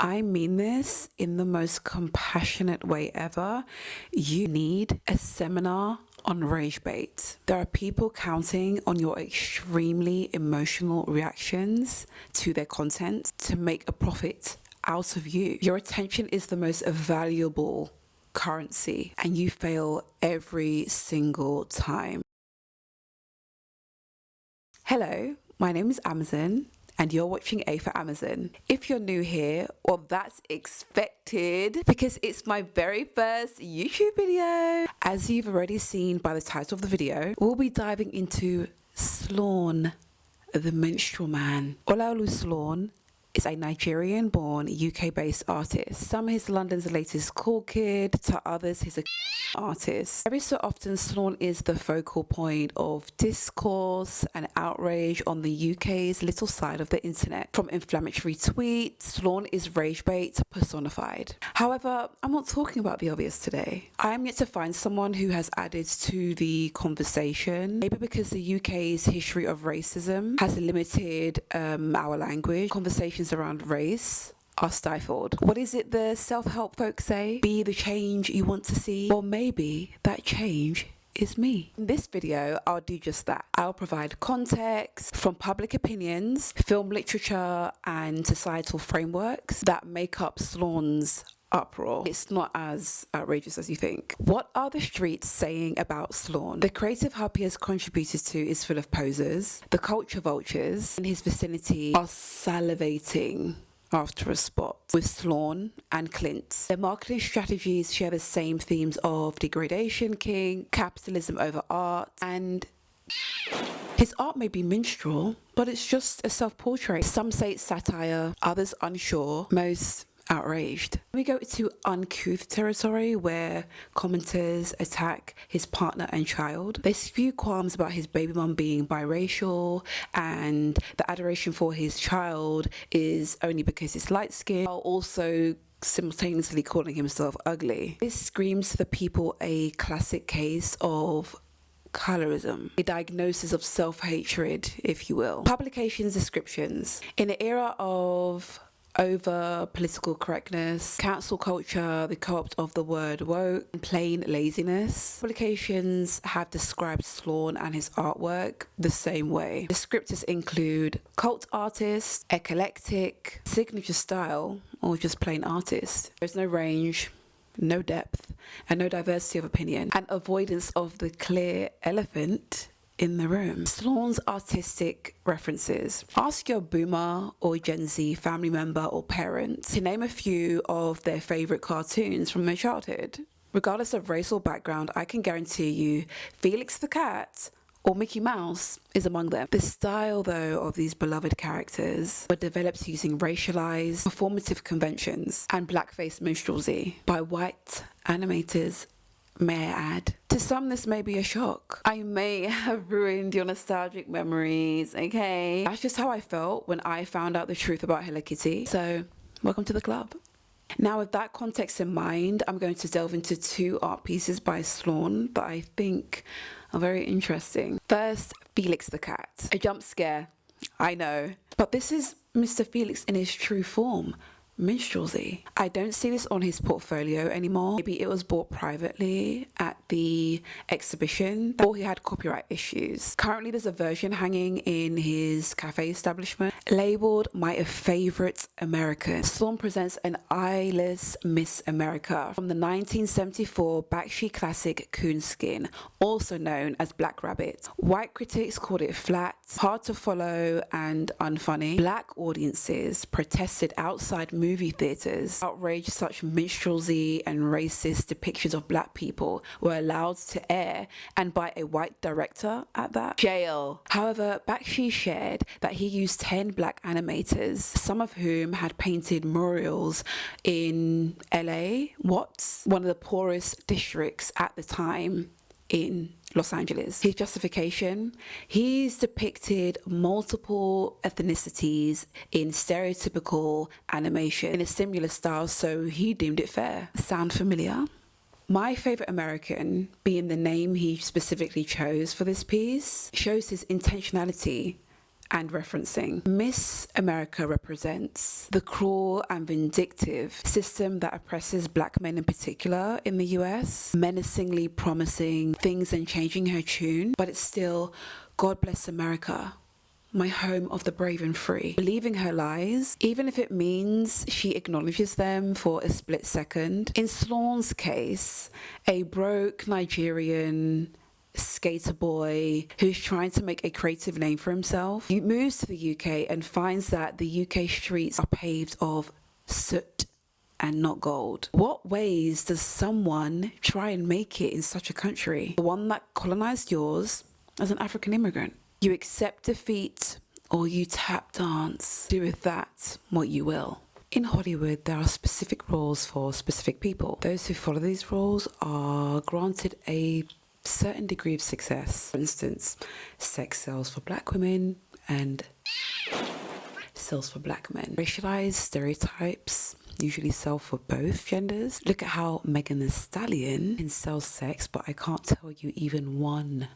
I mean this in the most compassionate way ever. You need a seminar on rage bait. There are people counting on your extremely emotional reactions to their content to make a profit out of you. Your attention is the most valuable currency, and you fail every single time. Hello, my name is Amazon, and you're watching A for Amazon. If you're new here, well, that's expected because it's my very first YouTube video. As you've already seen by the title of the video, we'll be diving into Slawn, the minstrel man. Olaolu Slawn is a Nigerian-born, UK-based artist. Some is London's latest cool kid, to others he's a artist. Every so often, Slawn is the focal point of discourse and outrage on the UK's little side of the internet. From inflammatory tweets, Slawn is rage bait personified. However, I'm not talking about the obvious today. I am yet to find someone who has added to the conversation, maybe because the UK's history of racism has limited our language. Conversations around race are stifled. What is it the self-help folks say? Be the change you want to see. Or maybe that change is me. In this video, I'll do just that. I'll provide context from public opinions, film literature, and societal frameworks that make up Slawn's uproar. It's not as outrageous as you think. What are the streets saying about Slawn? The creative hub he has contributed to is full of posers. The culture vultures in his vicinity are salivating after a spot with Slawn and Clint. Their marketing strategies share the same themes of degradation king, capitalism over art, and his art may be minstrel, but it's just a self-portrait. Some say it's satire, others unsure, most outraged. We go to uncouth territory where commenters attack his partner and child. They spew qualms about his baby mum being biracial, and the adoration for his child is only because it's light skinned, while also simultaneously calling himself ugly. This screams to the people a classic case of colorism, a diagnosis of self-hatred, if you will. Publications descriptions. In an era of over political correctness, cancel culture, the co-opt of the word woke, and plain laziness, publications have described Slawn and his artwork the same way. Descriptors include cult artist, eclectic, signature style, or just plain artist. There's no range, no depth, and no diversity of opinion, and avoidance of the clear elephant in the room. Slawn's artistic references. Ask your boomer or Gen Z family member or parent to name a few of their favorite cartoons from their childhood. Regardless of race or background, I can guarantee you Felix the Cat or Mickey Mouse is among them. The style, though, of these beloved characters were developed using racialized, performative conventions and blackface minstrelsy by white animators, may I add. To some, this may be a shock. I may have ruined your nostalgic memories, okay? That's just how I felt when I found out the truth about Hello Kitty. So, welcome to the club. Now, with that context in mind, I'm going to delve into two art pieces by Slawn that I think are very interesting. First, Felix the Cat. A jump scare, I know. But this is Mr. Felix in his true form. Minstrelsy. I don't see this on his portfolio anymore. Maybe it was bought privately at the exhibition, or he had copyright issues. Currently, there's a version hanging in his cafe establishment labeled My Favorite American. Slawn presents an eyeless Miss America from the 1974 Bakshi classic Coonskin, also known as Black Rabbit. White critics called it flat, hard to follow, and unfunny. Black audiences protested outside movie theaters. Outraged such minstrelsy and racist depictions of black people were allowed to air, and by a white director at that. Jail. However, Bakshi shared that he used 10 black animators, some of whom had painted murals in LA, Watts, one of the poorest districts at the time in Los Angeles. His justification: he's depicted multiple ethnicities in stereotypical animation in a similar style, so he deemed it fair. Sound familiar? My Favorite American, being the name he specifically chose for this piece, shows his intentionality and referencing. Miss America represents the cruel and vindictive system that oppresses black men in particular in the US, menacingly promising things and changing her tune, but it's still, God bless America, my home of the brave and free. Believing her lies, even if it means she acknowledges them for a split second. In Slawn's case, a broke Nigerian skater boy who's trying to make a creative name for himself. He moves to the UK and finds that the UK streets are paved of soot and not gold. What ways does someone try and make it in such a country? The one that colonized yours as an African immigrant. You accept defeat or you tap dance. Do with that what you will. In Hollywood, there are specific rules for specific people. Those who follow these rules are granted a certain degree of success. For instance, sex sells for black women and sells for black men. Racialized stereotypes usually sell for both genders. Look at how Megan Thee Stallion can sell sex, but I can't tell you even one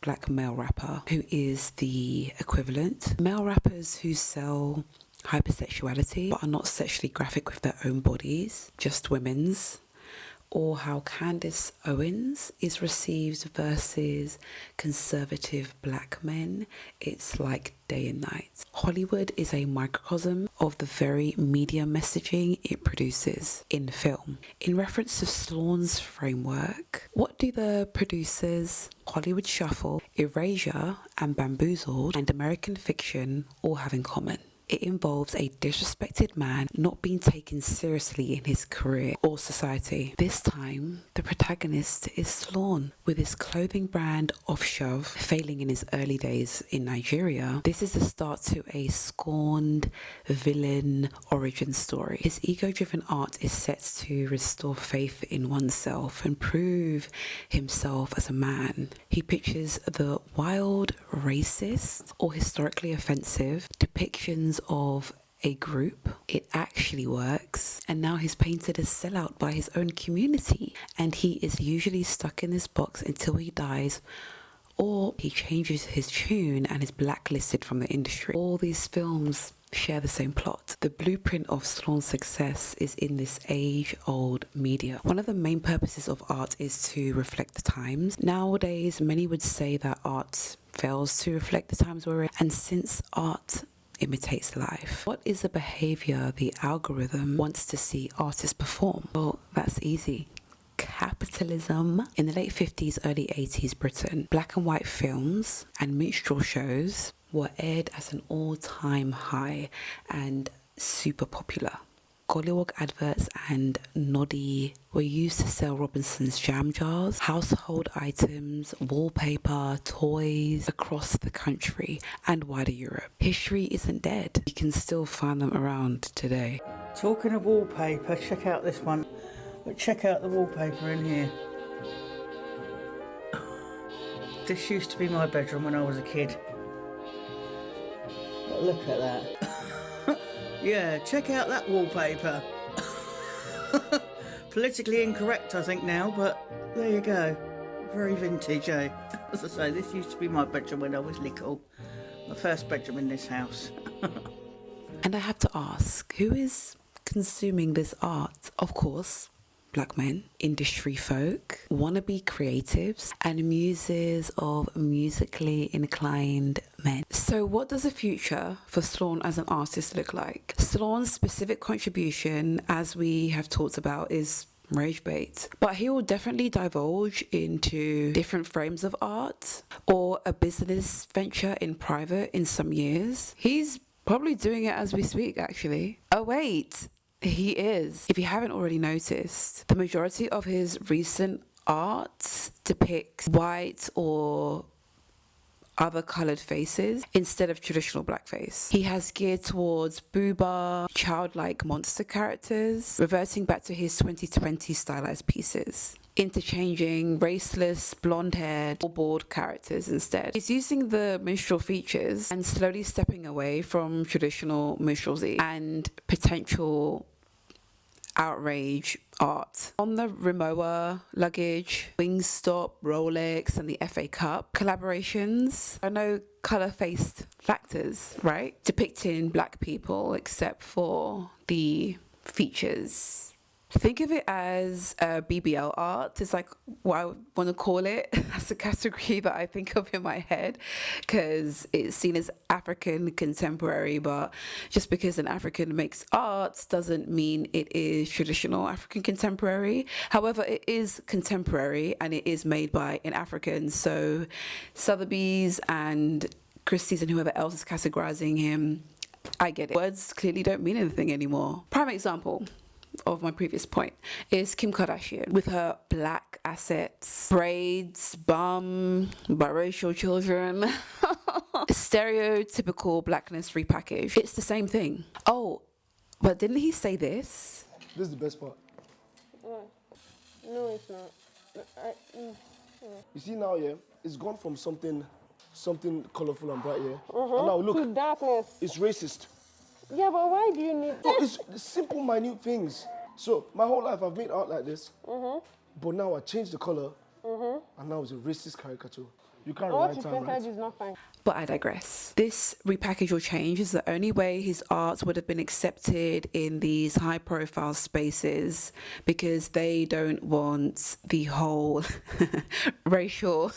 black male rapper who is the equivalent. Male rappers who sell hypersexuality but are not sexually graphic with their own bodies, just women's. Or how Candace Owens is received versus conservative black men. It's like day and night. Hollywood is a microcosm of the very media messaging it produces in film. In reference to Slawn's framework, what do the producers Hollywood Shuffle, Erasure and Bamboozled and American Fiction all have in common? It involves a disrespected man not being taken seriously in his career or society. This time, the protagonist is Slawn, with his clothing brand Offshove failing in his early days in Nigeria. This is the start to a scorned villain origin story. His ego-driven art is set to restore faith in oneself and prove himself as a man. He pictures the wild, racist, or historically offensive depictions of a group. It actually works, and now he's painted as sellout by his own community, and he is usually stuck in this box until he dies or he changes his tune and is blacklisted from the industry. All these films share the same plot. The blueprint of Slawn's success is in this age-old media. One of the main purposes of art is to reflect the times. Nowadays, many would say that art fails to reflect the times we're in, and since art imitates life, what is the behavior the algorithm wants to see artists perform? Well, that's easy. Capitalism. In the late 50s, early 80s Britain, black and white films and minstrel shows were aired at an all-time high and super popular. Gollywog adverts and noddy were used to sell Robinson's jam jars, household items, wallpaper, toys across the country and wider Europe. History isn't dead. You can still find them around today. Talking of wallpaper, check out this one. But check out the wallpaper in here. This used to be my bedroom when I was a kid. But look at that. Yeah, check out that wallpaper. Politically incorrect, I think, now, but there you go. Very vintage, eh? As I say, this used to be my bedroom when I was little. My first bedroom in this house. And I have to ask, who is consuming this art? Of course, black men, industry folk, wannabe creatives, and muses of musically inclined men. So what does the future for Slawn as an artist look like? Slawn's specific contribution, as we have talked about, is rage bait, but he will definitely divulge into different frames of art or a business venture in private in some years. He's probably doing it as we speak, actually. Oh wait, he is. If you haven't already noticed, the majority of his recent art depicts white or other coloured faces instead of traditional blackface. He has geared towards booba, childlike monster characters, reverting back to his 2020 stylized pieces, interchanging raceless, blonde-haired, or bald characters instead. He's using the minstrel features and slowly stepping away from traditional minstrelsy and potential outrage art. On the Rimowa luggage, Wingstop, Rolex, and the FA Cup collaborations are no colour-faced factors, right? Depicting black people except for the features. Think of it as BBL art. It's like what I want to call it. That's a category that I think of in my head because it's seen as African contemporary, but just because an African makes art doesn't mean it is traditional African contemporary. However, it is contemporary and it is made by an African. So Sotheby's and Christie's and whoever else is categorizing him, I get it. Words clearly don't mean anything anymore. Prime example of my previous point is Kim Kardashian with her black assets, braids, biracial children, stereotypical blackness repackaged. It's the same thing. Oh, but didn't he say this? This is the best part. No, it's not. You see now, yeah, it's gone from something colorful and bright, yeah. And now look, To darkness. it's racist. Yeah, but why do you need No, it's the simple, minute things. So my whole life I've made art like this, but now I changed the color, and now it's a racist caricature. You can't what write you time, painted right? is not fine? But I digress. This repackage or change is the only way his art would have been accepted in these high profile spaces because they don't want the whole racial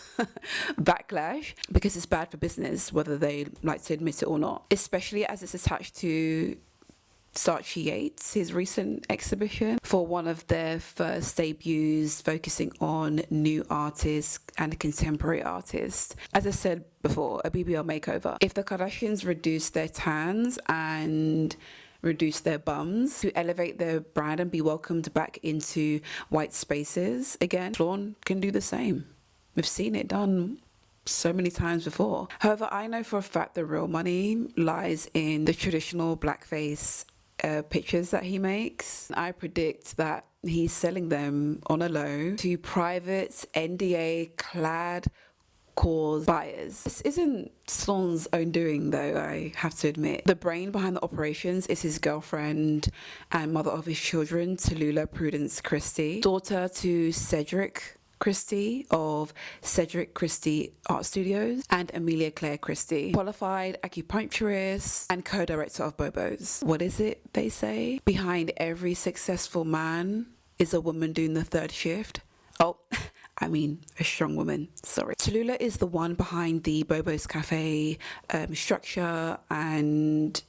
backlash because it's bad for business, whether they like to admit it or not, especially as it's attached to Saatchi Yates, his recent exhibition, for one of their first debuts focusing on new artists and contemporary artists. As I said before, a BBL makeover. If the Kardashians reduce their tans and reduce their bums to elevate their brand and be welcomed back into white spaces, again, Slawn can do the same. We've seen it done so many times before. However, I know for a fact the real money lies in the traditional blackface pictures that he makes. I predict that he's selling them on a low to private NDA clad cause buyers. This isn't Slawn's own doing though, I have to admit. The brain behind the operations is his girlfriend and mother of his children, Tallulah Prudence Christie, daughter to Cedric Christie of Cedric Christie Art Studios and Amelia Claire Christie, qualified acupuncturist and co-director of Bobo's. What is it they say? Behind every successful man is a woman doing the third shift. Oh, I mean a strong woman, sorry. Tallulah is the one behind the Bobo's Cafe structure and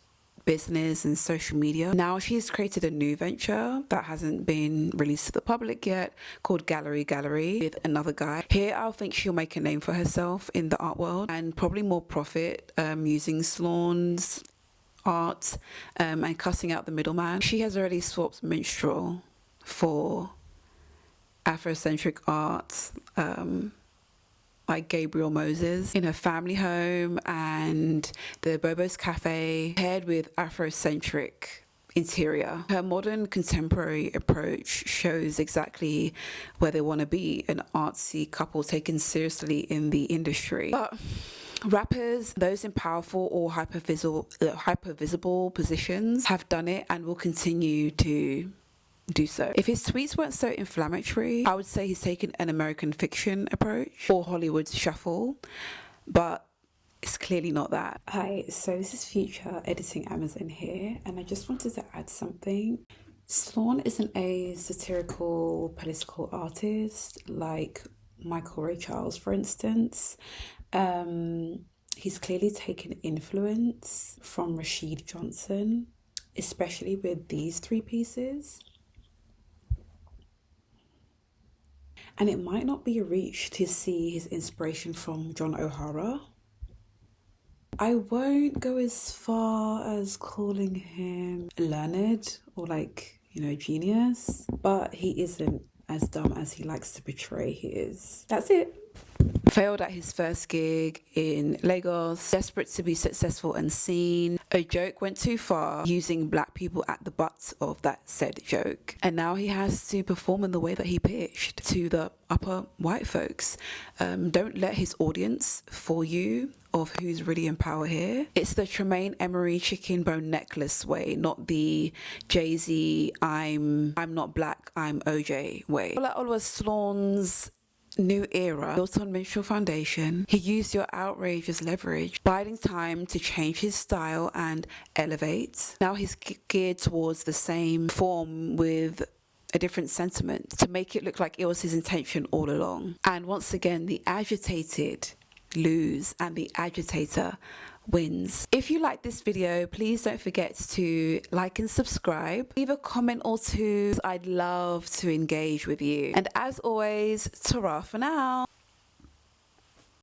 business and social media. Now she's created a new venture that hasn't been released to the public yet called Gallery with another guy. Here I think she'll make a name for herself in the art world and probably more profit using Slawn's art and cutting out the middleman. She has already swapped minstrel for Afrocentric art like Gabriel Moses in her family home, and the Bobo's Cafe paired with Afrocentric interior. Her modern contemporary approach shows exactly where they want to be, an artsy couple taken seriously in the industry. But rappers, those in powerful or hyper visible positions, have done it and will continue to do so. If his tweets weren't so inflammatory, I would say he's taken an American fiction approach or Hollywood shuffle, but it's clearly not that. Hi, so this is Future Editing Amazon here, and I just wanted to add something. Slawn isn't a satirical political artist like Michael Ray Charles, for instance. He's clearly taken influence from Rashid Johnson, especially with these three pieces. And it might not be a reach to see his inspiration from John O'Hara. I won't go as far as calling him learned or genius, but he isn't as dumb as he likes to portray he is. That's it. Failed at his first gig in Lagos, desperate to be successful and seen. A joke went too far, using black people at the butt of that said joke. And now he has to perform in the way that he pitched to the upper white folks. Don't let his audience fool you of who's really in power here. It's the Tremaine Emery chicken bone necklace way, not the Jay-Z I'm not black, I'm OJ way. Olaoluwa was Slawn's new era built on minstrel foundation. He used your outrage as leverage, biding time to change his style and elevate. Now he's geared towards the same form with a different sentiment to make it look like it was his intention all along. And once again, the agitated lose and the agitator wins. If you like this video, please don't forget to like and subscribe. Leave a comment or two. I'd love to engage with you. And as always, ta-ra for now.